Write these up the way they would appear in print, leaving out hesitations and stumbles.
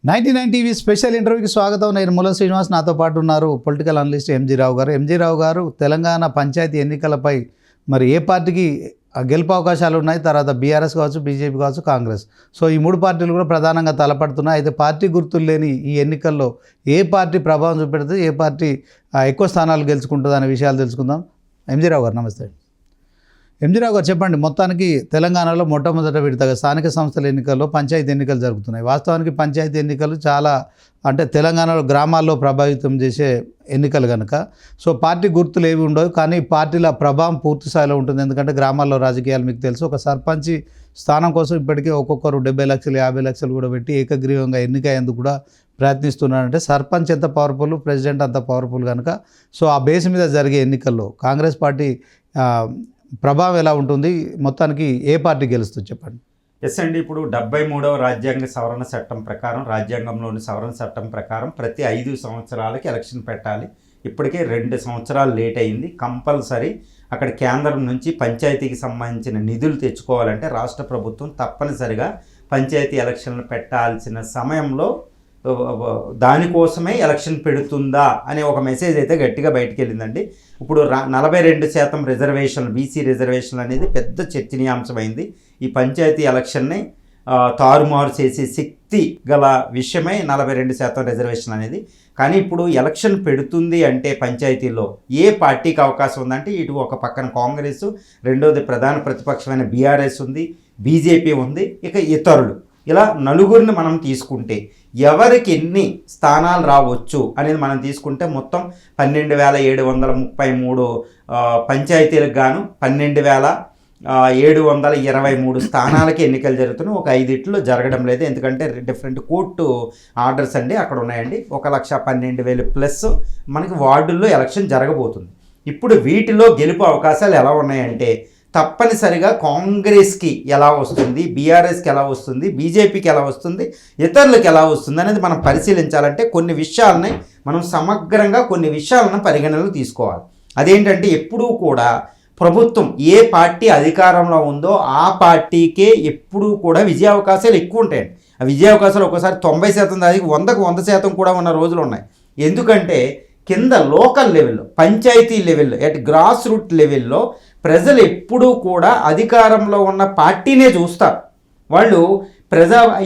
99 TV special ఇంటర్వ్యూకి స్వాగతం. నేను ముల శ్రీనివాస్, నాతో పాటు ఉన్నారు పొలిటికల్ అనలిస్ట్ ఎంజీ రావు గారు. ఎంజీ రావు గారు, తెలంగాణ పంచాయతీ ఎన్నికలపై మరి ఏ పార్టీకి గెలుపు అవకాశాలు ఉన్నాయి, తర్వాత బీఆర్ఎస్ కావచ్చు, బీజేపీ కావచ్చు, కాంగ్రెస్, సో ఈ మూడు పార్టీలు కూడా ప్రధానంగా తలపడుతున్నాయి. అయితే పార్టీ గుర్తులు లేని ఈ ఎన్నికల్లో ఏ పార్టీ ప్రభావం చూపెడుతుంది, ఏ పార్టీ ఎక్కువ స్థానాలు గెలుచుకుంటుంది అనే విషయాలు తెలుసుకుందాం. ఎంజీ రావు గారు నమస్తే. ఎంజీ రావు గారు చెప్పండి, మొత్తానికి తెలంగాణలో మొట్టమొదట విడతగా స్థానిక సంస్థల ఎన్నికల్లో పంచాయతీ ఎన్నికలు జరుగుతున్నాయి. వాస్తవానికి పంచాయతీ ఎన్నికలు చాలా అంటే తెలంగాణలో గ్రామాల్లో ప్రభావితం చేసే ఎన్నికలు కనుక సో పార్టీ గుర్తులు ఏవి ఉండవు, కానీ పార్టీల ప్రభావం పూర్తి స్థాయిలో ఉంటుంది. ఎందుకంటే గ్రామాల్లో రాజకీయాలు మీకు తెలుసు, ఒక సర్పంచ్ స్థానం కోసం ఇప్పటికే ఒక్కొక్కరు 70 లక్షలు 50 లక్షలు కూడా పెట్టి ఏకగ్రీవంగా ఎన్నికయ్యేందుకు కూడా ప్రయత్నిస్తున్నారంటే సర్పంచ్ ఎంత పవర్ఫుల్, ప్రెసిడెంట్ అంత పవర్ఫుల్ కనుక సో ఆ బేస్ మీద జరిగే ఎన్నికల్లో కాంగ్రెస్ పార్టీ ప్రభావం ఎలా ఉంటుంది, మొత్తానికి ఏ పార్టీ గెలుస్తుంది చెప్పండి. ఎస్ అండి, ఇప్పుడు 73వ రాజ్యాంగ సవరణ చట్టం ప్రకారం, రాజ్యాంగంలోని సవరణ చట్టం ప్రకారం ప్రతి 5 సంవత్సరాలకి ఎలక్షన్ పెట్టాలి. ఇప్పటికే 2 సంవత్సరాలు లేట్ అయింది. కంపల్సరీ అక్కడ కేంద్రం నుంచి పంచాయతీకి సంబంధించిన నిధులు తెచ్చుకోవాలంటే రాష్ట్ర ప్రభుత్వం తప్పనిసరిగా పంచాయతీ ఎలక్షన్లు పెట్టాల్సిన సమయంలో దానికోసమే ఎలక్షన్ పెడుతుందా అనే ఒక మెసేజ్ అయితే గట్టిగా బయటికి వెళ్ళిందండి. ఇప్పుడు 42% రిజర్వేషన్లు, బీసీ రిజర్వేషన్లు అనేది పెద్ద చర్చనీయాంశమైంది. ఈ పంచాయతీ ఎలక్షన్ని తారుమారు చేసే శక్తి గల విషయమే 42% రిజర్వేషన్ అనేది. కానీ ఇప్పుడు ఎలక్షన్ పెడుతుంది అంటే పంచాయతీల్లో ఏ పార్టీకి అవకాశం ఉందంటే ఇటు ఒక పక్కన కాంగ్రెస్, రెండోది ప్రధాన ప్రతిపక్షమైన బీఆర్ఎస్ ఉంది, బీజేపీ ఉంది, ఇక ఇతరులు, ఇలా నలుగురిని మనం తీసుకుంటే ఎవరికి ఎన్ని స్థానాలు రావచ్చు అనేది మనం తీసుకుంటే మొత్తం 12,733 పంచాయతీలకు గాను 12,723 స్థానాలకి ఎన్నికలు జరుగుతున్నాయి. ఒక 5 జరగడం లేదు, ఎందుకంటే డిఫరెంట్ కోర్టు ఆర్డర్స్ అండి అక్కడ ఉన్నాయండి. 1,12,000 ప్లస్ మనకి వార్డుల్లో ఎలక్షన్ జరగబోతుంది. ఇప్పుడు వీటిలో గెలుపు అవకాశాలు ఎలా ఉన్నాయంటే తప్పనిసరిగా కాంగ్రెస్కి ఎలా వస్తుంది, బీఆర్ఎస్కి ఎలా వస్తుంది, బీజేపీకి ఎలా వస్తుంది, ఇతరులకు ఎలా వస్తుంది అనేది మనం పరిశీలించాలంటే కొన్ని విషయాలని మనం సమగ్రంగా కొన్ని విషయాలను పరిగణనలో తీసుకోవాలి. అదేంటంటే ఎప్పుడూ కూడా ప్రభుత్వం ఏ పార్టీ అధికారంలో ఉందో ఆ పార్టీకే ఎప్పుడూ కూడా విజయావకాశాలు ఎక్కువ ఉంటాయండి. ఆ విజయావకాశాలు ఒక్కోసారి 90% దానికి 100% కూడా ఉన్న రోజులు ఉన్నాయి. ఎందుకంటే కింద లోకల్ లెవెల్లో, పంచాయతీ లెవెల్లో, అట్ గ్రాస్ రూట్ లెవెల్లో ప్రజలు ఎప్పుడూ కూడా అధికారంలో ఉన్న పార్టీనే చూస్తారు. వాళ్ళు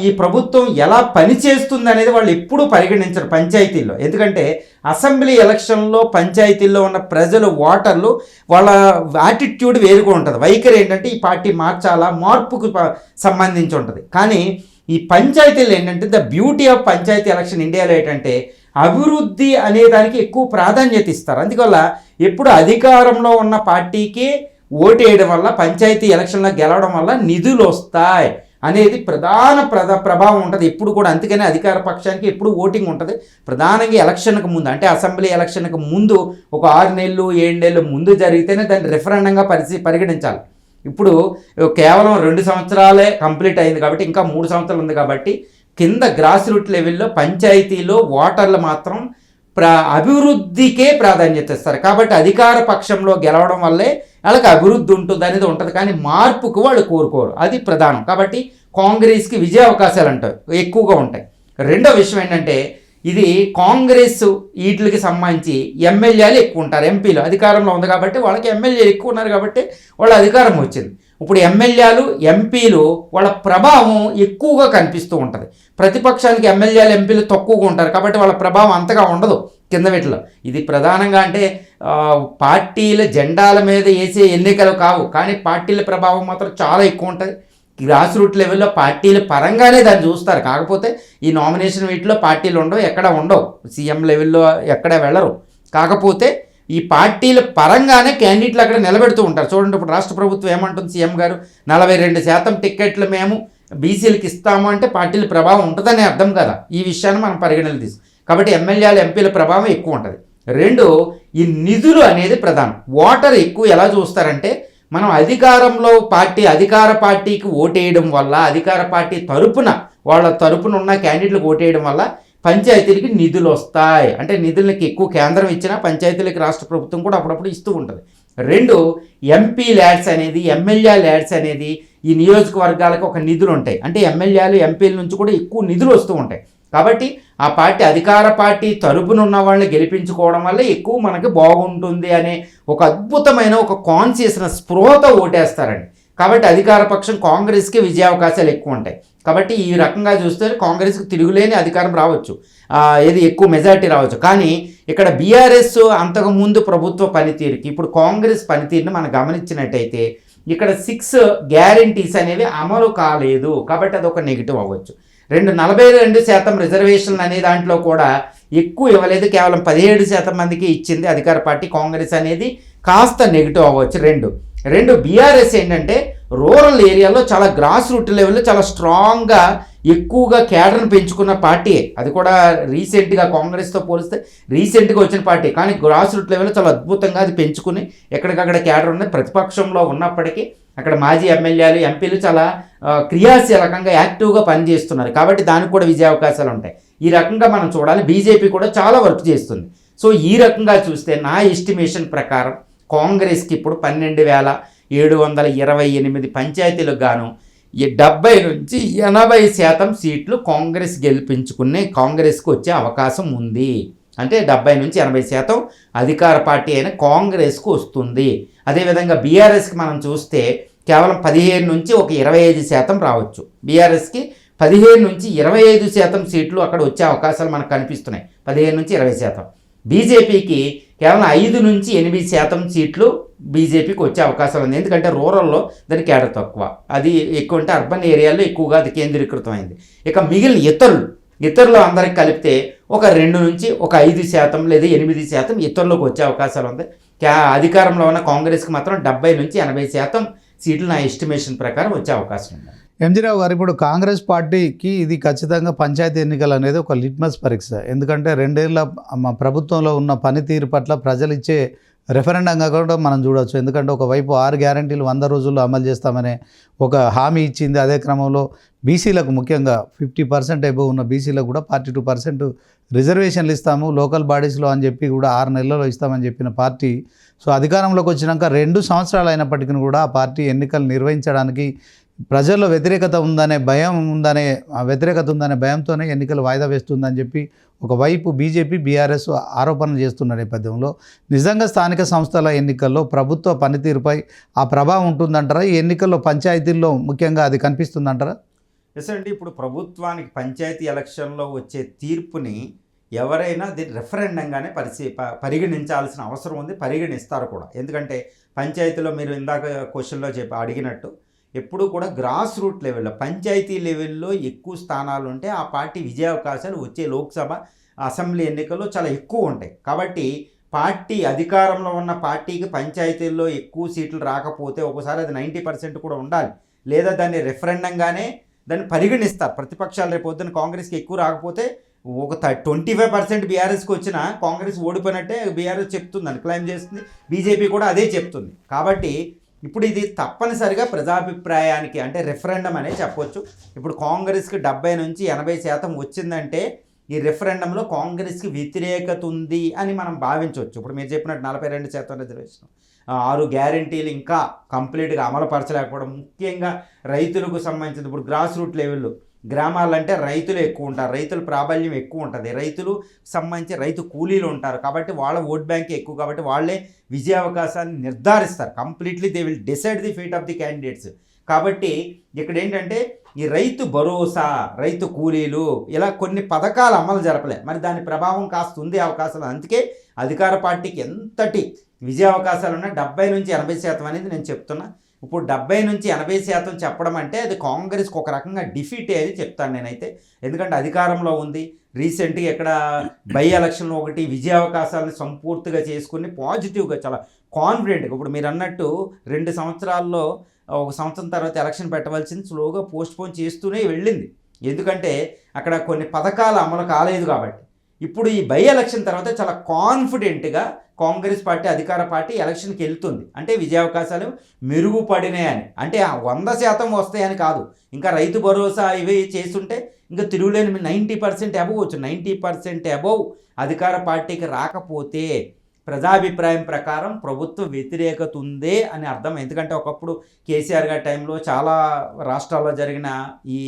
ఈ ప్రభుత్వం ఎలా పనిచేస్తుంది అనేది వాళ్ళు ఎప్పుడూ పరిగణించరు పంచాయతీల్లో. ఎందుకంటే అసెంబ్లీ ఎలక్షన్లో పంచాయతీల్లో ఉన్న ప్రజలు, ఓటర్లు, వాళ్ళ యాటిట్యూడ్ వేరుగా ఉంటుంది. వైఖరి ఏంటంటే ఈ పార్టీ మార్చాలా, మార్పుకు సంబంధించి ఉంటుంది. కానీ ఈ పంచాయతీలు ఏంటంటే the beauty of panchayat election ఇండియాలో ఏంటంటే అభివృద్ధి అనే దానికి ఎక్కువ ప్రాధాన్యత ఇస్తారు. అందువల్ల ఎప్పుడు అధికారంలో ఉన్న పార్టీకి ఓటేయడం వల్ల, పంచాయతీ ఎలక్షన్లో గెలవడం వల్ల నిధులు వస్తాయి అనేది ప్రధాన ప్రభావం ఉంటుంది ఎప్పుడు కూడా. అందుకనే అధికార పక్షానికి ఎప్పుడు ఓటింగ్ ఉంటుంది. ప్రధానంగా ఎలక్షన్కి ముందు, అంటే అసెంబ్లీ ఎలక్షన్కి ముందు ఒక 6 నెలలు 7 నెలలు ముందు జరిగితేనే దాన్ని రెఫరెండంగా పరిగణించాలి. ఇప్పుడు కేవలం 2 సంవత్సరాలే కంప్లీట్ అయింది కాబట్టి ఇంకా 3 సంవత్సరాలు ఉంది కాబట్టి కింద గ్రాస్ రూట్ లెవెల్లో పంచాయతీలో ఓటర్లు మాత్రం అభివృద్ధికే ప్రాధాన్యత ఇస్తారు. కాబట్టి అధికార పక్షంలో గెలవడం వల్లే వాళ్ళకి అభివృద్ధి ఉంటుంది అనేది ఉంటుంది, కానీ మార్పుకు వాళ్ళు కోరుకోరు. అది ప్రధానం. కాబట్టి కాంగ్రెస్కి విజయ అవకాశాలు అంటారు ఎక్కువగా ఉంటాయి. రెండో విషయం ఏంటంటే ఇది కాంగ్రెస్ వీటికి సంబంధించి ఎమ్మెల్యేలు ఎక్కువ ఉంటారు, ఎంపీలు అధికారంలో ఉంది కాబట్టి వాళ్ళకి ఎమ్మెల్యేలు ఎక్కువ ఉన్నారు కాబట్టి వాళ్ళ అధికారం వచ్చింది. ఇప్పుడు ఎమ్మెల్యేలు, ఎంపీలు వాళ్ళ ప్రభావం ఎక్కువగా కనిపిస్తూ ఉంటుంది. ప్రతిపక్షానికి ఎమ్మెల్యేలు, ఎంపీలు తక్కువగా ఉంటారు కాబట్టి వాళ్ళ ప్రభావం అంతగా ఉండదు కింద వీటిలో. ఇది ప్రధానంగా అంటే పార్టీల జెండాల మీద వేసే ఎన్నికలు కావు, కానీ పార్టీల ప్రభావం మాత్రం చాలా ఎక్కువ ఉంటుంది. గ్రాస్ రూట్ లెవెల్లో పార్టీల పరంగానే దాన్ని చూస్తారు. కాకపోతే ఈ నామినేషన్ వీటిలో పార్టీలు ఉండవు, ఎక్కడ ఉండవు, సీఎం లెవెల్లో ఎక్కడ వెళ్ళరు. కాకపోతే ఈ పార్టీల పరంగానే క్యాండిడేట్లు అక్కడ నిలబెడుతూ ఉంటారు. చూడండి, ఇప్పుడు రాష్ట్ర ప్రభుత్వం ఏమంటుంది, సీఎం గారు 42% టిక్కెట్లు మేము బీసీలకు ఇస్తాము అంటే పార్టీల ప్రభావం ఉంటుందని అర్థం కదా. ఈ విషయాన్ని మనం పరిగణనలు తీసుకు కాబట్టి ఎమ్మెల్యేలు, ఎంపీల ప్రభావం ఎక్కువ ఉంటుంది. రెండు, ఈ నిధులు అనేది ప్రధానం. ఓటర్ ఎక్కువ ఎలా చూస్తారంటే మనం అధికారంలో అధికార పార్టీకి ఓటేయడం వల్ల, అధికార పార్టీ తరపున వాళ్ళ తరపున ఉన్న క్యాండిడేట్లకు ఓటేయడం వల్ల పంచాయతీలకి నిధులు వస్తాయి. అంటే నిధులకి ఎక్కువ కేంద్రం ఇచ్చినా పంచాయతీలకి రాష్ట్ర ప్రభుత్వం కూడా అప్పుడప్పుడు ఇస్తూ ఉంటుంది. రెండు, ఎంపీ ల్యాడ్స్ అనేది, ఎమ్మెల్యే ల్యాడ్స్ అనేది ఈ నియోజకవర్గాలకు ఒక నిధులు ఉంటాయి. అంటే ఎమ్మెల్యేలు, ఎంపీల నుంచి కూడా ఎక్కువ నిధులు వస్తూ ఉంటాయి. కాబట్టి ఆ పార్టీ అధికార పార్టీ తరపున ఉన్న వాళ్ళని గెలిపించుకోవడం వల్ల ఎక్కువ మనకి బాగుంటుంది అనే ఒక అద్భుతమైన ఒక కాన్షియస్నెస్ స్పృహతో ఓటేస్తారండి. కాబట్టి అధికార పక్షం కాంగ్రెస్కి విజయావకాశాలు ఎక్కువ ఉంటాయి. కాబట్టి ఈ రకంగా చూస్తే కాంగ్రెస్కి తిరుగులేని అధికారం రావచ్చు, ఏది ఎక్కువ మెజారిటీ రావచ్చు. కానీ ఇక్కడ బీఆర్ఎస్ అంతకుముందు ప్రభుత్వ పనితీరుకి ఇప్పుడు కాంగ్రెస్ పనితీరుని మనం గమనించినట్టయితే ఇక్కడ 6 గ్యారంటీస్ అనేవి అమలు కాలేదు. కాబట్టి అదొక నెగిటివ్ అవ్వచ్చు. 42% రిజర్వేషన్లు అనే దాంట్లో కూడా ఎక్కువ ఇవ్వలేదు, కేవలం 17% మందికి ఇచ్చింది అధికార పార్టీ. కాంగ్రెస్ అనేది కాస్త నెగిటివ్ అవ్వచ్చు. రెండు బీఆర్ఎస్ ఏంటంటే రూరల్ ఏరియాలో చాలా గ్రాస్ రూట్ లెవెల్లో చాలా స్ట్రాంగ్గా ఎక్కువగా కేడర్ను పెంచుకున్న పార్టీ. అది కూడా రీసెంట్గా కాంగ్రెస్తో పోలిస్తే రీసెంట్గా వచ్చిన పార్టీ. కానీ గ్రాస్ రూట్ లెవెల్లో చాలా అద్భుతంగా అది పెంచుకుని ఎక్కడికక్కడ కేడర్ ఉన్నది. ప్రతిపక్షంలో ఉన్నప్పటికీ అక్కడ మాజీ ఎమ్మెల్యేలు ఎంపీలు చాలా క్రియాశీలకంగా యాక్టివ్గా పనిచేస్తున్నారు. కాబట్టి దానికి కూడా విజయావకాశాలు ఉంటాయి. ఈ రకంగా మనం చూడాలి. బీజేపీ కూడా చాలా వర్క్ చేస్తుంది. సో ఈ రకంగా చూస్తే నా ఎస్టిమేషన్ ప్రకారం కాంగ్రెస్కి ఇప్పుడు 12,728 పంచాయతీలకు గాను 70 నుంచి 80% సీట్లు కాంగ్రెస్ గెలిపించుకునే కాంగ్రెస్కి వచ్చే అవకాశం ఉంది. అంటే 70 నుంచి 80% అధికార పార్టీ అయిన కాంగ్రెస్కు వస్తుంది. అదేవిధంగా బీఆర్ఎస్కి మనం చూస్తే కేవలం 15 నుంచి ఒక 25% రావచ్చు. బీఆర్ఎస్కి 15 నుంచి 25% సీట్లు అక్కడ వచ్చే అవకాశాలు మనకు కనిపిస్తున్నాయి. 15 నుంచి 20%. బీజేపీకి కేవలం 5 నుంచి 8% సీట్లు బీజేపీకి వచ్చే అవకాశాలు ఉంది. ఎందుకంటే రూరల్లో దాని కేడర్ తక్కువ, అది ఎక్కువ అంటే అర్బన్ ఏరియాలో ఎక్కువగా అది కేంద్రీకృతమైంది. ఇక మిగిలిన ఇతరులు అందరికి కలిపితే ఒక 2 నుంచి ఒక 5% లేదా 8% ఇతరులకు వచ్చే అవకాశాలు ఉంది. అధికారంలో ఉన్న కాంగ్రెస్కి మాత్రం 70 నుంచి 80% సీట్లు నా ఎస్టిమేషన్ ప్రకారం వచ్చే అవకాశం ఉంది. ఎంజీ రావు గారు, ఇప్పుడు కాంగ్రెస్ పార్టీకి ఇది ఖచ్చితంగా పంచాయతీ ఎన్నికలు అనేది ఒక లిట్మస్ పరీక్ష. ఎందుకంటే 2 ఏళ్ల ప్రభుత్వంలో ఉన్న పనితీరు పట్ల ప్రజలు ఇచ్చే రెఫరెండంగా కూడా మనం చూడవచ్చు. ఎందుకంటే ఒకవైపు 6 గ్యారంటీలు 100 రోజుల్లో అమలు చేస్తామనే ఒక హామీ ఇచ్చింది. అదే క్రమంలో బీసీలకు ముఖ్యంగా 50% అబోవ్ ఉన్న బీసీలకు కూడా 42% రిజర్వేషన్లు ఇస్తాము లోకల్ బాడీస్లో అని చెప్పి కూడా 6 నెలల్లో ఇస్తామని చెప్పిన పార్టీ సో అధికారంలోకి వచ్చినాక 2 సంవత్సరాలు అయినప్పటికీ కూడా ఆ పార్టీ ఎన్నికలు నిర్వహించడానికి ప్రజల్లో వ్యతిరేకత ఉందనే భయంతోనే ఎన్నికలు వాయిదా వేస్తుందని చెప్పి ఒకవైపు బీజేపీ బీఆర్ఎస్ ఆరోపణలు చేస్తున్న నేపథ్యంలో నిజంగా స్థానిక సంస్థల ఎన్నికల్లో ప్రభుత్వ పనితీరుపై ఆ ప్రభావం ఉంటుందంటారా? ఈ ఎన్నికల్లో పంచాయతీల్లో ముఖ్యంగా అది కనిపిస్తుందంటారా? ఎస్ అండి, ఇప్పుడు ప్రభుత్వానికి పంచాయతీ ఎలక్షన్లో వచ్చే తీర్పుని ఎవరైనా దీన్ని రెఫరెండంగానే పరిగణించాల్సిన అవసరం ఉంది, పరిగణిస్తారు కూడా. ఎందుకంటే పంచాయతీలో మీరు ఇందాక క్వశ్చన్లో అడిగినట్టు ఎప్పుడు కూడా గ్రాస్ రూట్ లెవెల్లో పంచాయతీ లెవెల్లో ఎక్కువ స్థానాలు ఉంటే ఆ పార్టీ విజయావకాశాలు వచ్చే లోక్సభ అసెంబ్లీ ఎన్నికల్లో చాలా ఎక్కువ ఉంటాయి. కాబట్టి పార్టీ అధికారంలో ఉన్న పార్టీకి పంచాయతీల్లో ఎక్కువ సీట్లు రాకపోతే ఒకసారి అది 90% కూడా ఉండాలి, లేదా దాన్ని రెఫరెండంగానే దాన్ని పరిగణిస్తారు ప్రతిపక్షాలు. రేపు పొద్దున్న కాంగ్రెస్కి ఎక్కువ రాకపోతే ఒక 25% బీఆర్ఎస్కి వచ్చినా కాంగ్రెస్ ఓడిపోయినట్టే బీఆర్ఎస్ చెప్తుందని క్లెయిమ్ చేస్తుంది, బీజేపీ కూడా అదే చెప్తుంది. కాబట్టి ఇప్పుడు ఇది తప్పనిసరిగా ప్రజాభిప్రాయానికి అంటే రెఫరెండం అనే చెప్పొచ్చు. ఇప్పుడు కాంగ్రెస్కి 70 నుంచి 80% వచ్చిందంటే ఈ రెఫరెండంలో కాంగ్రెస్కి వ్యతిరేకత ఉంది అని మనం భావించవచ్చు. ఇప్పుడు మీరు చెప్పినట్టు 42% రిజర్వేషన్, 6 గ్యారంటీలు ఇంకా కంప్లీట్గా అమలుపరచలేకపోవడం, ముఖ్యంగా రైతులకు సంబంధించింది. ఇప్పుడు గ్రాస్ రూట్ లెవెల్లో గ్రామాలంటే రైతులు ఎక్కువ ఉంటారు, రైతుల ప్రాబల్యం ఎక్కువ ఉంటుంది, రైతులు సంబంధించి రైతు కూలీలు ఉంటారు. కాబట్టి వాళ్ళ ఓట్ బ్యాంక్ ఎక్కువ, కాబట్టి వాళ్ళే విజయావకాశాన్ని నిర్ధారిస్తారు. Completely they will decide the fate of the candidates. కాబట్టి ఇక్కడ ఏంటంటే ఈ రైతు భరోసా, రైతు కూలీలు ఇలా కొన్ని పథకాలు అమలు జరపలే, మరి దాని ప్రభావం కాస్త ఉంది అవకాశాలు. అందుకే అధికార పార్టీకి ఎంతటి విజయావకాశాలు ఉన్నాయి 70 నుంచి 80% అనేది నేను చెప్తున్నా. ఇప్పుడు 70 నుంచి 80% చెప్పడం అంటే అది కాంగ్రెస్కి ఒక రకంగా డిఫీట్ అయ్యేది చెప్తాను నేనైతే. ఎందుకంటే అధికారంలో ఉంది, రీసెంట్గా ఇక్కడ బై ఎలక్షన్లో ఒకటి విజయావకాశాలను సంపూర్తిగా చేసుకుని పాజిటివ్గా చాలా కాన్ఫిడెంట్గా, ఇప్పుడు మీరు అన్నట్టు 2 సంవత్సరాల్లో 1 సంవత్సరం తర్వాత ఎలక్షన్ పెట్టవలసింది స్లోగా పోస్ట్పోన్ చేస్తూనే వెళ్ళింది. ఎందుకంటే అక్కడ కొన్ని పథకాలు అమలు కాలేదు. కాబట్టి ఇప్పుడు ఈ బై ఎలక్షన్ తర్వాత చాలా కాన్ఫిడెంట్గా కాంగ్రెస్ పార్టీ అధికార పార్టీ ఎలక్షన్కి వెళ్తుంది. అంటే విజయావకాశాలు మెరుగుపడినాయని, అంటే 100% వస్తాయని కాదు. ఇంకా రైతు భరోసా ఇవి చేస్తుంటే ఇంకా తిరుగులేని 90% అబోవ్ వచ్చు. 90% అబోవ్ అధికార పార్టీకి రాకపోతే ప్రజాభిప్రాయం ప్రకారం ప్రభుత్వ వ్యతిరేకత ఉందే అని అర్థం. ఎందుకంటే ఒకప్పుడు కేసీఆర్ గారి టైంలో చాలా రాష్ట్రాల్లో జరిగిన ఈ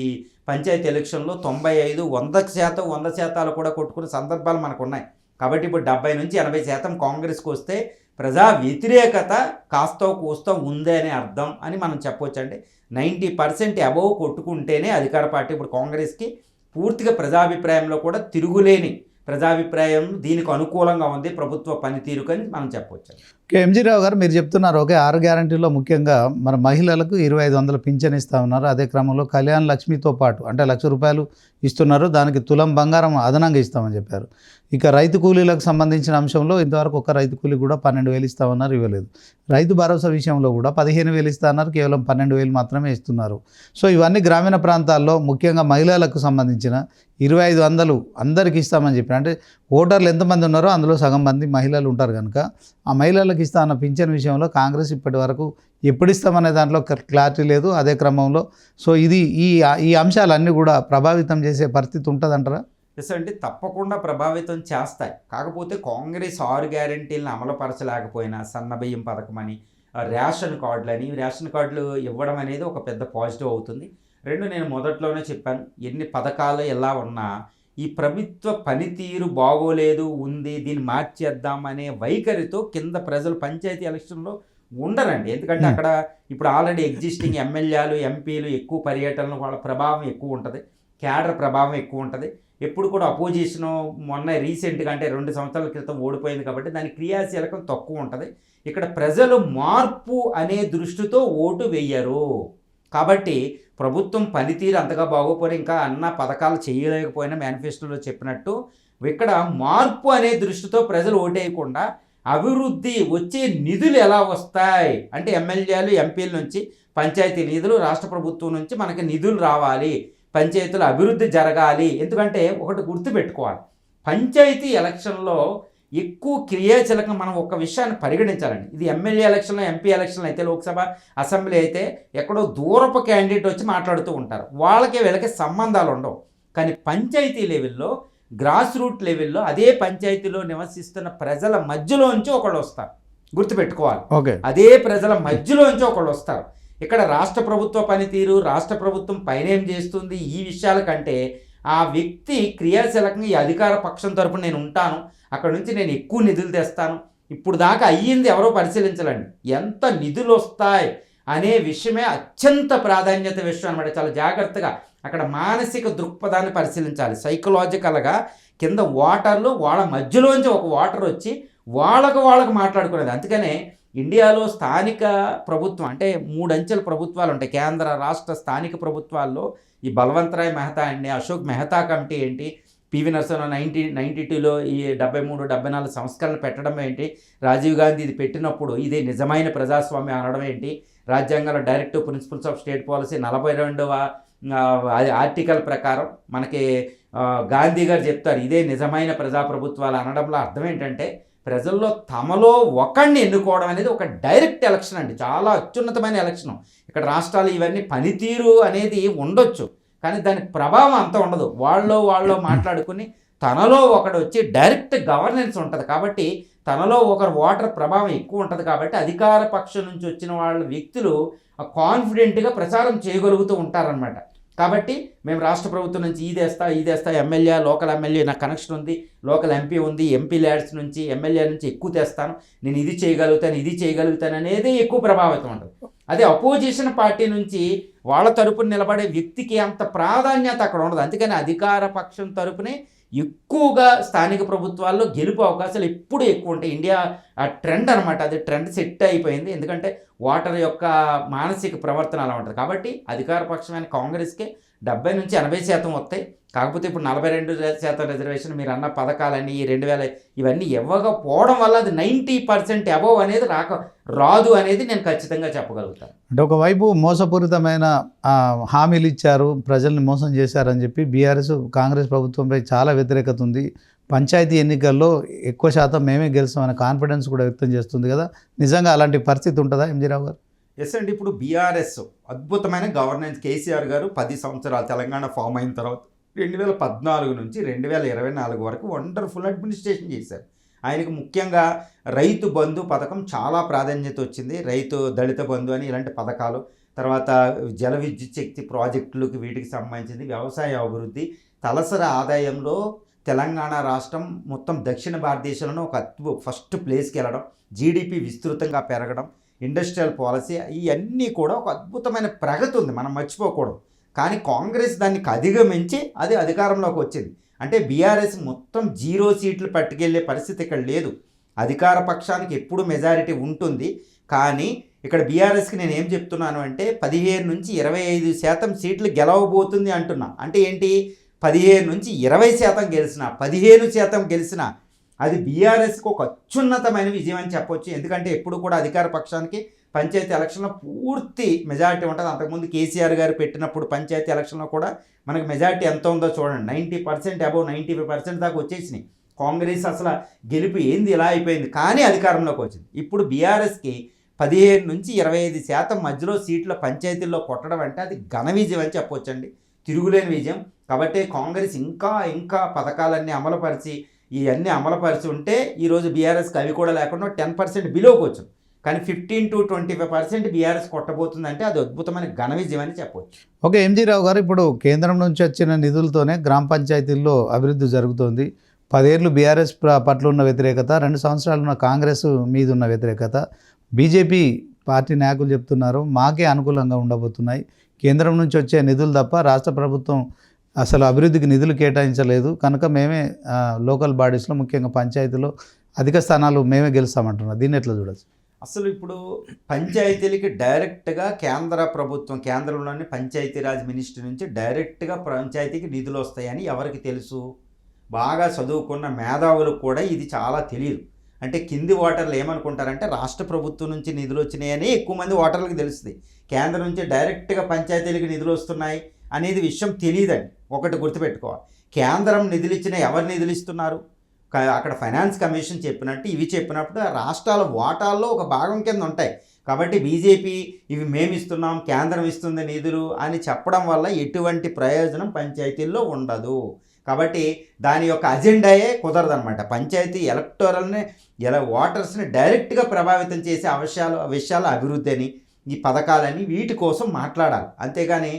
పంచాయతీ ఎలక్షన్లో 95, 100% కూడా కొట్టుకునే సందర్భాలు మనకు ఉన్నాయి. కాబట్టి ఇప్పుడు 70 నుంచి 80% కాంగ్రెస్కి వస్తే ప్రజా వ్యతిరేకత కాస్తో కూస్తో ఉందే అని అర్థం అని మనం చెప్పవచ్చండి. 90% అబోవ్ కొట్టుకుంటేనే అధికార పార్టీ ఇప్పుడు కాంగ్రెస్కి పూర్తిగా ప్రజాభిప్రాయంలో కూడా తిరుగులేని ప్రజాభిప్రాయం దీనికి అనుకూలంగా ఉంది ప్రభుత్వ పనితీరుకని మనం చెప్పవచ్చు. ఎంజీ రావు గారు, మీరు చెప్తున్నారు ఓకే 6 గ్యారంటీలో ముఖ్యంగా మన మహిళలకు 2500 పింఛన్ ఇస్తా ఉన్నారు. అదే క్రమంలో కళ్యాణ్ లక్ష్మితో పాటు అంటే ₹1,00,000 ఇస్తున్నారు, దానికి తులం బంగారం అదనంగా ఇస్తామని చెప్పారు. ఇక రైతు కూలీలకు సంబంధించిన అంశంలో ఇంతవరకు ఒక రైతు కూలీ కూడా 12,000 ఇస్తామన్నారు, ఇవ్వలేదు. రైతు భరోసా విషయంలో కూడా 15,000 ఇస్తామన్నారు, కేవలం 12,000 మాత్రమే ఇస్తున్నారు. సో ఇవన్నీ గ్రామీణ ప్రాంతాల్లో ముఖ్యంగా మహిళలకు సంబంధించిన 2500 అందరికి ఇస్తామని చెప్పి, అంటే ఓటర్లు ఎంతమంది ఉన్నారో అందులో సగం మంది మహిళలు ఉంటారు కనుక ఆ మహిళలకు ఇస్తా అన్న పింఛన్ విషయంలో కాంగ్రెస్ ఇప్పటి వరకు ఎప్పుడు ఇస్తామనే దాంట్లో క్లారిటీ లేదు. అదే క్రమంలో సో ఇది ఈ అంశాలన్నీ కూడా ప్రభావితం చేసే పరిస్థితి ఉంటుందంటారా? ఎస్ అండి, తప్పకుండా ప్రభావితం చేస్తాయి. కాకపోతే కాంగ్రెస్ 6 గ్యారెంటీలను అమలుపరచలేకపోయినా సన్నబియ్యం పథకం అని, రేషన్ కార్డులు ఇవ్వడం అనేది ఒక పెద్ద పాజిటివ్ అవుతుంది. 2, నేను మొదట్లోనే చెప్పాను, ఎన్ని పథకాలు ఎలా ఉన్నా ఈ ప్రభుత్వ పనితీరు బాగోలేదు ఉంది, దీన్ని మార్చేద్దాం అనే వైఖరితో కింద ప్రజలు పంచాయతీ ఎలక్షన్లో ఉండరండి. ఎందుకంటే అక్కడ ఇప్పుడు ఆల్రెడీ ఎగ్జిస్టింగ్ ఎమ్మెల్యేలు, ఎంపీలు ఎక్కువ పర్యటనలు, వాళ్ళ ప్రభావం ఎక్కువ ఉంటుంది, క్యాడర్ ప్రభావం ఎక్కువ ఉంటుంది. ఎప్పుడు కూడా అపోజిషను మొన్న రీసెంట్గా అంటే 2 సంవత్సరాల క్రితం ఓడిపోయింది కాబట్టి దాని క్రియాశీలకం తక్కువ ఉంటుంది. ఇక్కడ ప్రజలు మార్పు అనే దృష్టితో ఓటు వేయరు. కాబట్టి ప్రభుత్వం పనితీరు అంతగా బాగోపోయినా, ఇంకా అన్న పథకాలు చేయలేకపోయినా మేనిఫెస్టోలో చెప్పినట్టు ఇక్కడ మార్పు అనే దృష్టితో ప్రజలు ఓటేయకుండా అభివృద్ధి వచ్చే నిధులు ఎలా వస్తాయి అంటే ఎమ్మెల్యేలు, ఎంపీల నుంచి పంచాయతీ నిధులు, రాష్ట్ర ప్రభుత్వం నుంచి మనకి నిధులు రావాలి, పంచాయతీలు అభివృద్ధి జరగాలి. ఎందుకంటే ఒకటి గుర్తుపెట్టుకోవాలి, పంచాయతీ ఎలక్షన్లో ఎక్కువ క్రియాశీలకంగా మనం ఒక విషయాన్ని పరిగణించాలండి. ఇది ఎమ్మెల్యే ఎలక్షన్లో, ఎంపీ ఎలక్షన్లో అయితే, లోక్సభ, అసెంబ్లీ అయితే ఎక్కడో దూరపు క్యాండిడేట్ వచ్చి మాట్లాడుతూ ఉంటారు, వీళ్ళకి సంబంధాలు ఉండవు. కానీ పంచాయతీ లెవెల్లో, గ్రాస్ రూట్ లెవెల్లో అదే పంచాయతీలో నివసిస్తున్న ప్రజల మధ్యలోంచి ఒకళ్ళు వస్తారు, గుర్తుపెట్టుకోవాలి. ఓకే, అదే ప్రజల మధ్యలోంచి ఒకళ్ళు వస్తారు. ఇక్కడ రాష్ట్ర ప్రభుత్వ పనితీరు, రాష్ట్ర ప్రభుత్వం పైన ఏం చేస్తుంది, ఈ విషయాల కంటే ఆ వ్యక్తి క్రియాశీలకంగా ఈ అధికార పక్షం తరపున నేను ఉంటాను, అక్కడ నుంచి నేను ఎక్కువ నిధులు తెస్తాను, ఇప్పుడు దాకా అయ్యింది ఎవరో పరిశీలించాలండి, ఎంత నిధులు వస్తాయి అనే విషయమే అత్యంత ప్రాధాన్యత విషయం అనమాట. చాలా జాగ్రత్తగా అక్కడ మానసిక దృక్పథాన్ని పరిశీలించాలి. సైకలాజికల్గా కింద ఓటర్లు, వాళ్ళ మధ్యలోంచి ఒక ఓటర్ వచ్చి వాళ్ళకు మాట్లాడుకునేది. అందుకనే ఇండియాలో స్థానిక ప్రభుత్వం అంటే 3 అంచెల ప్రభుత్వాలు ఉంటాయి. కేంద్ర, రాష్ట్ర, స్థానిక ప్రభుత్వాల్లో ఈ బల్వంతరాయ్ మెహతా అండి, అశోక్ మెహతా కమిటీ ఏంటి, పివి నరసింహ 1992లో ఈ 73, 74 సంస్కరణలు పెట్టడం ఏంటి, రాజీవ్ గాంధీ ఇది పెట్టినప్పుడు ఇదే నిజమైన ప్రజాస్వామ్యం అనడం ఏంటి, రాజ్యాంగంలో directive principles of state policy 42వ ఆర్టికల్ ప్రకారం మనకి గాంధీ గారు చెప్తారు ఇదే నిజమైన ప్రజాప్రభుత్వాలు అనడంలో అర్థం ఏంటంటే ప్రజల్లో తమలో ఒకడిని ఎన్నుకోవడం అనేది ఒక డైరెక్ట్ ఎలక్షన్ అండి, చాలా అత్యున్నతమైన ఎలక్షన్. ఇక్కడ రాష్ట్రాలు ఇవన్నీ పనితీరు అనేది ఉండొచ్చు, కానీ దాని ప్రభావం అంత ఉండదు. వాళ్ళు మాట్లాడుకుని తనలో ఒకడు వచ్చి డైరెక్ట్ గవర్నెన్స్ ఉంటుంది. కాబట్టి తనలో ఒకరు ఓటర్ ప్రభావం ఎక్కువ ఉంటుంది. కాబట్టి అధికార పక్షం నుంచి వచ్చిన వాళ్ళ వ్యక్తులు కాన్ఫిడెంట్గా ప్రచారం చేయగలుగుతూ ఉంటారనమాట. కాబట్టి మేము రాష్ట్ర ప్రభుత్వం నుంచి ఇదేస్తా ఎమ్మెల్యే, లోకల్ ఎమ్మెల్యే నాకు కనెక్షన్ ఉంది, లోకల్ ఎంపీ ఉంది, ఎంపీ ల్యాడ్స్ నుంచి, ఎమ్మెల్యే నుంచి ఎక్కువ తెస్తాను, నేను ఇది చేయగలుగుతాను అనేది ఎక్కువ ప్రభావితం ఉంటుంది. అదే అపోజిషన్ పార్టీ నుంచి వాళ్ళ తరపున నిలబడే వ్యక్తికి అంత ప్రాధాన్యత అక్కడ ఉండదు. అందుకని అధికార పక్షం తరపునే ఎక్కువగా స్థానిక ప్రభుత్వాల్లో గెలుపు అవకాశాలు ఎప్పుడు ఎక్కువ ఉంటాయి. ఇండియా ట్రెండ్ అనమాట, అది ట్రెండ్ సెట్ అయిపోయింది. ఎందుకంటే ఓటర్ యొక్క మానసిక ప్రవర్తన అలా ఉంటుంది. కాబట్టి అధికార పక్షమైన కాంగ్రెస్కి 70 నుంచి 80% వస్తాయి. కాకపోతే ఇప్పుడు 42% రిజర్వేషన్ మీరు అన్న పథకాలన్నీ ఈ 2000 ఇవన్నీ ఇవ్వకపోవడం వల్ల అది 90% అబోవ్ అనేది రాదు అనేది నేను ఖచ్చితంగా చెప్పగలుగుతాను. అంటే ఒకవైపు మోసపూరితమైన హామీలు ఇచ్చారు, ప్రజల్ని మోసం చేశారని చెప్పి బీఆర్ఎస్, కాంగ్రెస్ ప్రభుత్వంపై చాలా వ్యతిరేకత ఉంది. పంచాయతీ ఎన్నికల్లో ఎక్కువ శాతం మేమే గెలుస్తామనే కాన్ఫిడెన్స్ కూడా వ్యక్తం చేస్తుంది కదా, నిజంగా అలాంటి పరిస్థితి ఉంటుందా ఎంజీ రావు గారు? ఎస్ అండి, ఇప్పుడు బీఆర్ఎస్ అద్భుతమైన గవర్నెన్స్. కేసీఆర్ గారు 10 సంవత్సరాలు తెలంగాణ ఫామ్ అయిన తర్వాత 2014 నుంచి 2024 వరకు వండర్ఫుల్ అడ్మినిస్ట్రేషన్ చేశారు. ఆయనకు ముఖ్యంగా రైతు బంధు పథకం చాలా ప్రాధాన్యత వచ్చింది. రైతు దళిత బంధు అని ఇలాంటి పథకాలు, తర్వాత జల విద్యుత్ శక్తి ప్రాజెక్టులకు వీటికి సంబంధించింది, వ్యవసాయ అభివృద్ధి, తలసరి ఆదాయంలో తెలంగాణ రాష్ట్రం మొత్తం దక్షిణ భారతదేశంలోనే ఒక ఫస్ట్ ప్లేస్కి వెళ్ళడం, జీడిపి విస్తృతంగా పెరగడం, ఇండస్ట్రియల్ పాలసీ, ఇవన్నీ కూడా ఒక అద్భుతమైన ప్రగతి ఉంది, మనం మర్చిపోకూడదు. కానీ కాంగ్రెస్ దాన్ని అధిగమించి అది అధికారంలోకి వచ్చింది. అంటే బీఆర్ఎస్ మొత్తం 0 సీట్లు పట్టుకెళ్లే పరిస్థితి ఇక్కడ లేదు. అధికార పక్షానికి ఎప్పుడు మెజారిటీ ఉంటుంది. కానీ ఇక్కడ బీఆర్ఎస్కి నేను ఏం చెప్తున్నాను అంటే 15 నుంచి 25% సీట్లు గెలవబోతుంది అంటున్నా. అంటే ఏంటి, 15 నుంచి 20% గెలిచిన, 15% గెలిచిన అది బీఆర్ఎస్కి ఒక అత్యున్నతమైన విజయం అని చెప్పొచ్చు. ఎందుకంటే ఎప్పుడు కూడా అధికార పక్షానికి పంచాయతీ ఎలక్షన్లో పూర్తి మెజారిటీ ఉంటుంది. అంతకుముందు కేసీఆర్ గారు పెట్టినప్పుడు పంచాయతీ ఎలక్షన్లో కూడా మనకు మెజారిటీ ఎంత ఉందో చూడండి, 90% అబౌవ్ 95% దాకా వచ్చేసినాయి. కాంగ్రెస్ అసలు గెలుపు ఏంది ఇలా అయిపోయింది, కానీ అధికారంలోకి వచ్చింది. ఇప్పుడు బీఆర్ఎస్కి 15 నుంచి 25% మధ్యలో సీట్ల పంచాయతీల్లో కొట్టడం అంటే అది ఘన విజయం అని చెప్పొచ్చండి, తిరుగులేని విజయం. కాబట్టి కాంగ్రెస్ ఇంకా పథకాలన్నీ అమలుపరిచి ఇవన్నీ అమలుపరిచి ఉంటే ఈరోజు బీఆర్ఎస్కి అవి కూడా లేకుండా 10% బిలోకి వచ్చింది. కానీ 15 to 25% బీఆర్ఎస్ కొట్టబోతుందంటే అది అద్భుతమైన ఘన విజయం అని చెప్పవచ్చు. ఓకే, ఎంజీ రావు గారు, ఇప్పుడు కేంద్రం నుంచి వచ్చిన నిధులతోనే గ్రామ పంచాయతీల్లో అభివృద్ధి జరుగుతోంది. 10 ఏళ్ళు బీఆర్ఎస్ పట్ల ఉన్న వ్యతిరేకత, 2 సంవత్సరాలు ఉన్న కాంగ్రెస్ మీద ఉన్న వ్యతిరేకత, బీజేపీ పార్టీ నాయకులు చెప్తున్నారు మాకే అనుకూలంగా ఉండబోతున్నాయి, కేంద్రం నుంచి వచ్చే నిధులు తప్ప రాష్ట్ర ప్రభుత్వం అసలు అభివృద్ధికి నిధులు కేటాయించలేదు కనుక మేమే లోకల్ బాడీస్లో ముఖ్యంగా పంచాయతీలో అధిక స్థానాలు మేమే గెలుస్తామంటున్నారు. దీన్ని ఎట్లా చూడొచ్చు? అసలు ఇప్పుడు పంచాయతీలకి డైరెక్ట్గా కేంద్ర ప్రభుత్వం, కేంద్రంలోని పంచాయతీరాజ్ మినిస్ట్రీ నుంచి డైరెక్ట్గా పంచాయతీకి నిధులు వస్తాయని ఎవరికి తెలుసు? బాగా చదువుకున్న మేధావులకు కూడా ఇది చాలా తెలియదు. అంటే కింది ఓటర్లు ఏమనుకుంటారంటే రాష్ట్ర ప్రభుత్వం నుంచి నిధులు వచ్చినాయని ఎక్కువ మంది ఓటర్లకు తెలుస్తుంది. కేంద్రం నుంచి డైరెక్ట్గా పంచాయతీలకు నిధులు వస్తున్నాయి అనేది విషయం తెలియదండి. ఒకటి గుర్తుపెట్టుకోవాలి, కేంద్రం నిధులు ఇచ్చిన ఎవరు నిధులు ఇస్తున్నారు? అక్కడ ఫైనాన్స్ కమిషన్ చెప్పినట్టు ఇవి చెప్పినప్పుడు ఆ రాష్ట్రాల వాటాల్లో ఒక భాగం కింద ఉంటాయి. కాబట్టి బీజేపీ ఇవి మేము ఇస్తున్నాం, కేంద్రం ఇస్తుంది నిధులు అని చెప్పడం వల్ల ఎటువంటి ప్రయోజనం పంచాయతీల్లో ఉండదు. కాబట్టి దాని యొక్క అజెండాయే కుదరదనమాట. పంచాయతీ ఎలక్టోరల్ని ఓటర్స్ని డైరెక్ట్గా ప్రభావితం చేసే విషయాల అభివృద్ధి అని, ఈ పథకాలని, వీటి కోసం మాట్లాడాలి. అంతేగాని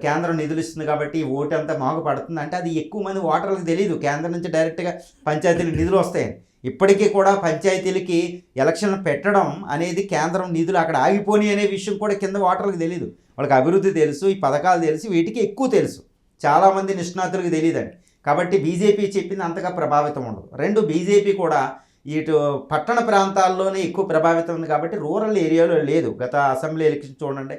కేంద్రం నిధులు ఇస్తుంది కాబట్టి ఓటు అంతా మాకు పడుతుంది అంటే అది ఎక్కువ మంది ఓటర్లకు తెలియదు. కేంద్రం నుంచి డైరెక్ట్గా పంచాయతీలకు నిధులు వస్తాయని. ఇప్పటికీ కూడా పంచాయతీలకి ఎలక్షన్లు పెట్టడం అనేది కేంద్రం నిధులు అక్కడ ఆగిపోని అనే విషయం కూడా కింద ఓటర్లకు తెలియదు. వాళ్ళకి అభివృద్ధి తెలుసు, ఈ పథకాలు తెలుసు, వీటికి ఎక్కువ తెలుసు. చాలామంది నిష్ణాతులకు తెలియదండి. కాబట్టి బీజేపీ చెప్పింది అంతగా ప్రభావితం ఉండదు. 2, బీజేపీ కూడా ఇటు పట్టణ ప్రాంతాల్లోనే ఎక్కువ ప్రభావితం ఉంది కాబట్టి రూరల్ ఏరియాలో లేదు. గత అసెంబ్లీ ఎలక్షన్ చూడండి,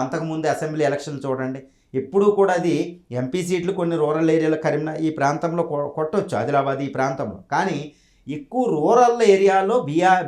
అంతకుముందు అసెంబ్లీ ఎలక్షన్ చూడండి, ఎప్పుడూ కూడా అది ఎంపీ సీట్లు కొన్ని రూరల్ ఏరియాలో ఈ ప్రాంతంలో కొట్టవచ్చు, ఆదిలాబాద్ ఈ ప్రాంతంలో. కానీ ఎక్కువ రూరల్ ఏరియాలో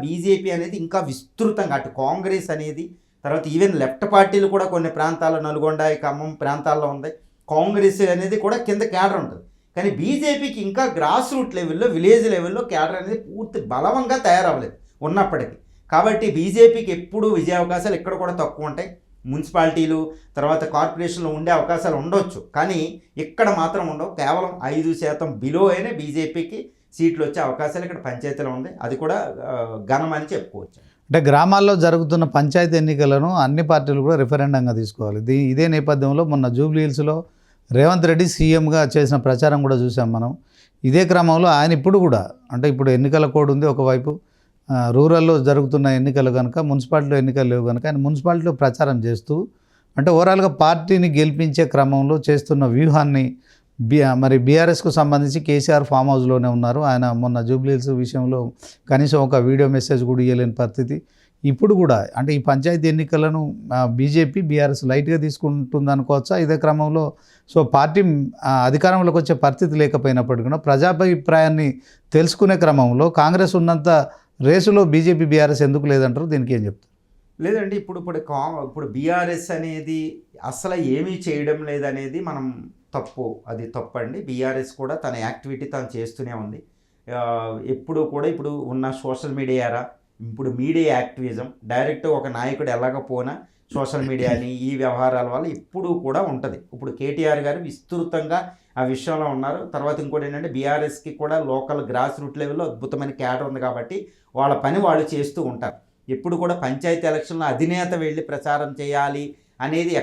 బీజేపీ అనేది ఇంకా విస్తృతంగా, అటు కాంగ్రెస్ అనేది, తర్వాత ఈవెన్ లెఫ్ట్ పార్టీలు కూడా కొన్ని ప్రాంతాల్లో, నల్గొండ, ఖమ్మం ప్రాంతాల్లో ఉంది. కాంగ్రెస్ అనేది కూడా కింద క్యాడర్ ఉంటుంది. కానీ బీజేపీకి ఇంకా గ్రాస్ రూట్ లెవెల్లో, విలేజ్ లెవెల్లో క్యాడర్ అనేది పూర్తి బలవంగా తయారవ్వలేదు ఉన్నప్పటికీ. కాబట్టి బీజేపీకి ఎప్పుడూ విజయావకాశాలు ఇక్కడ కూడా తక్కువ ఉంటాయి. మున్సిపాలిటీలు, తర్వాత కార్పొరేషన్లో ఉండే అవకాశాలు ఉండొచ్చు, కానీ ఇక్కడ మాత్రం ఉండవు. కేవలం 5% బిలో అయినా బీజేపీకి సీట్లు వచ్చే అవకాశాలు ఇక్కడ పంచాయతీలో ఉంది. అది కూడా ఘనమని చెప్పుకోవచ్చు. అంటే గ్రామాల్లో జరుగుతున్న పంచాయతీ ఎన్నికలను అన్ని పార్టీలు కూడా రిఫరెండంగా తీసుకోవాలి. ఇదే నేపథ్యంలో మొన్న జూబ్లీ హిల్స్లో రేవంత్ రెడ్డి సీఎంగా చేసిన ప్రచారం కూడా చూసాం మనం. ఇదే క్రమంలో ఆయన ఇప్పుడు కూడా, అంటే ఇప్పుడు ఎన్నికల కోడ్ ఉంది ఒకవైపు, రూరల్లో జరుగుతున్న ఎన్నికలు కనుక, మున్సిపాలిటీలో ఎన్నికలు లేవు కనుక ఆయన మున్సిపాలిటీలో ప్రచారం చేస్తూ, అంటే ఓవరాల్గా పార్టీని గెలిపించే క్రమంలో చేస్తున్న వ్యూహాన్ని మరి బీఆర్ఎస్కు సంబంధించి కేసీఆర్ ఫామ్ హౌస్లోనే ఉన్నారు. ఆయన మొన్న జూబ్లీ హిల్స్ విషయంలో కనీసం ఒక వీడియో మెసేజ్ కూడా ఇవ్వలేని పరిస్థితి. ఇప్పుడు కూడా అంటే ఈ పంచాయతీ ఎన్నికలను బీజేపీ బీఆర్ఎస్ లైట్గా తీసుకుంటుంది అనుకోవచ్చా? ఇదే క్రమంలో పార్టీ అధికారంలోకి వచ్చే పరిస్థితి లేకపోయినప్పటికీ కూడా ప్రజాభిప్రాయాన్ని తెలుసుకునే క్రమంలో కాంగ్రెస్ ఉన్నంత రేసులో బీజేపీ బీఆర్ఎస్ ఎందుకు లేదంటారు? దీనికి ఏం చెప్తారు? లేదండి, ఇప్పుడు బీఆర్ఎస్ అనేది అసలు ఏమీ చేయడం లేదనేది మనం అది తప్పండి. బీఆర్ఎస్ కూడా తన యాక్టివిటీ తను చేస్తూనే ఉంది. ఎప్పుడు కూడా ఇప్పుడు ఉన్న సోషల్ మీడియా ఇప్పుడు మీడియా యాక్టివిజం, డైరెక్ట్ ఒక నాయకుడు ఎలాగపోయినా సోషల్ మీడియాని, ఈ వ్యవహారాల వల్ల ఇప్పుడు కూడా ఉంటుంది. ఇప్పుడు కేటీఆర్ గారు విస్తృతంగా ఆ విషయంలో ఉన్నారు. తర్వాత ఇంకోటి ఏంటంటే బీఆర్ఎస్కి కూడా లోకల్ గ్రాస్ రూట్ లెవెల్లో అద్భుతమైన క్యాడర్ ఉంది కాబట్టి వాళ్ళ పని వాళ్ళు చేస్తూ ఉంటారు. ఎప్పుడు కూడా పంచాయతీ ఎలక్షన్లో అధినేత వెళ్ళి ప్రచారం చేయాలి అనేది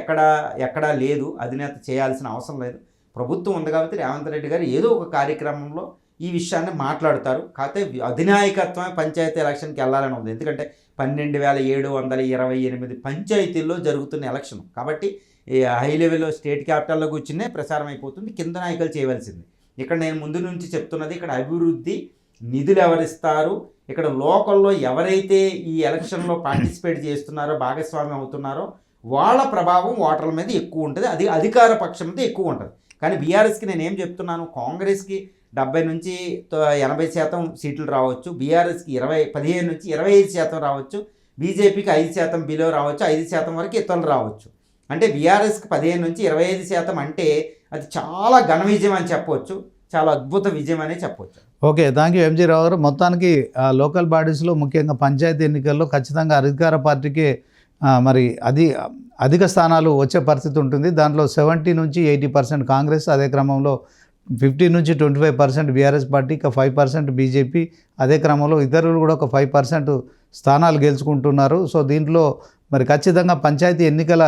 ఎక్కడా లేదు. అధినేత చేయాల్సిన అవసరం లేదు. ప్రభుత్వం ఉంది కాబట్టి రేవంత్ రెడ్డి గారు ఏదో ఒక కార్యక్రమంలో ఈ విషయాన్ని మాట్లాడతారు. కాకపోతే అధినాయకత్వమే పంచాయతీ ఎలక్షన్కి వెళ్ళాలని ఉంది. ఎందుకంటే 12,728 పంచాయతీల్లో జరుగుతున్న ఎలక్షన్ కాబట్టి ఈ హై లెవెల్లో స్టేట్ క్యాపిటల్లో కూర్చునే ప్రచారం అయిపోతుంది. కింద నాయకులు చేయవలసింది. ఇక్కడ నేను ముందు నుంచి చెప్తున్నది, ఇక్కడ అభివృద్ధి నిధులు ఎవరిస్తారు, ఇక్కడ లోకల్లో ఎవరైతే ఈ ఎలక్షన్లో పార్టిసిపేట్ చేస్తున్నారో భాగస్వామ్యం అవుతున్నారో వాళ్ళ ప్రభావం ఓటర్ల మీద ఎక్కువ ఉంటుంది. అది అధికార పక్షం మీద ఎక్కువ ఉంటుంది. కానీ బీఆర్ఎస్కి నేను ఏం చెప్తున్నాను, కాంగ్రెస్కి 70 నుంచి 80% సీట్లు రావచ్చు, బీఆర్ఎస్కి 15 నుంచి 25% రావచ్చు, బీజేపీకి 5% బిలో రావచ్చు, 5% వరకు ఇతరులు రావచ్చు. అంటే బీఆర్ఎస్కి 15 నుంచి 25% అంటే అది చాలా ఘన విజయం అని చెప్పవచ్చు, చాలా అద్భుత విజయం అనే చెప్పవచ్చు. ఓకే, థ్యాంక్ యూ ఎంజీ రావు గారు. మొత్తానికి లోకల్ బాడీస్లో ముఖ్యంగా పంచాయతీ ఎన్నికల్లో ఖచ్చితంగా అధికార పార్టీకి మరి అధిక స్థానాలు వచ్చే పరిస్థితి ఉంటుంది. దాంట్లో 70 నుంచి 80% కాంగ్రెస్, అదే క్రమంలో 15 నుంచి 25% బీఆర్ఎస్ పార్టీ, ఇక 5% బీజేపీ, అదే క్రమంలో ఇతరులు కూడా ఒక 5% స్థానాలు గెలుచుకుంటున్నారు. సో దీంట్లో మరి ఖచ్చితంగా పంచాయతీ ఎన్నికల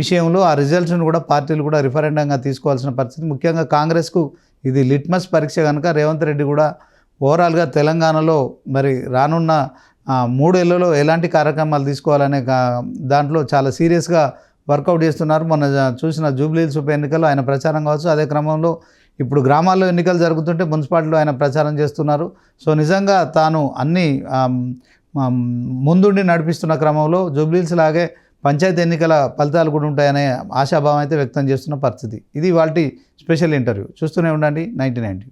విషయంలో ఆ రిజల్ట్స్ను కూడా పార్టీలు కూడా రిఫరెండంగా తీసుకోవాల్సిన పరిస్థితి. ముఖ్యంగా కాంగ్రెస్కు ఇది లిట్మస్ పరీక్ష కనుక రేవంత్ రెడ్డి కూడా ఓవరాల్గా తెలంగాణలో మరి రానున్న 3 ఏళ్లలో ఎలాంటి కార్యక్రమాలు తీసుకోవాలనే దాంట్లో చాలా సీరియస్గా వర్కౌట్ చేస్తున్నారు. మొన్న చూసిన జూబ్లీహిల్స్ ఉప ఎన్నికల్లో ఆయన ప్రచారం కావచ్చు, అదే క్రమంలో ఇప్పుడు గ్రామాల్లో ఎన్నికలు జరుగుతుంటే మున్సిపాలిటీలో ఆయన ప్రచారం చేస్తున్నారు. సో నిజంగా తాను అన్ని ముందుండి నడిపిస్తున్న క్రమంలో జూబ్లీహిల్స్ లాగే పంచాయతీ ఎన్నికల ఫలితాలు కూడా ఉంటాయనే ఆశాభావం అయితే వ్యక్తం చేస్తున్న పరిస్థితి. ఇది వాటి స్పెషల్ ఇంటర్వ్యూ. చూస్తూనే ఉండండి 9090.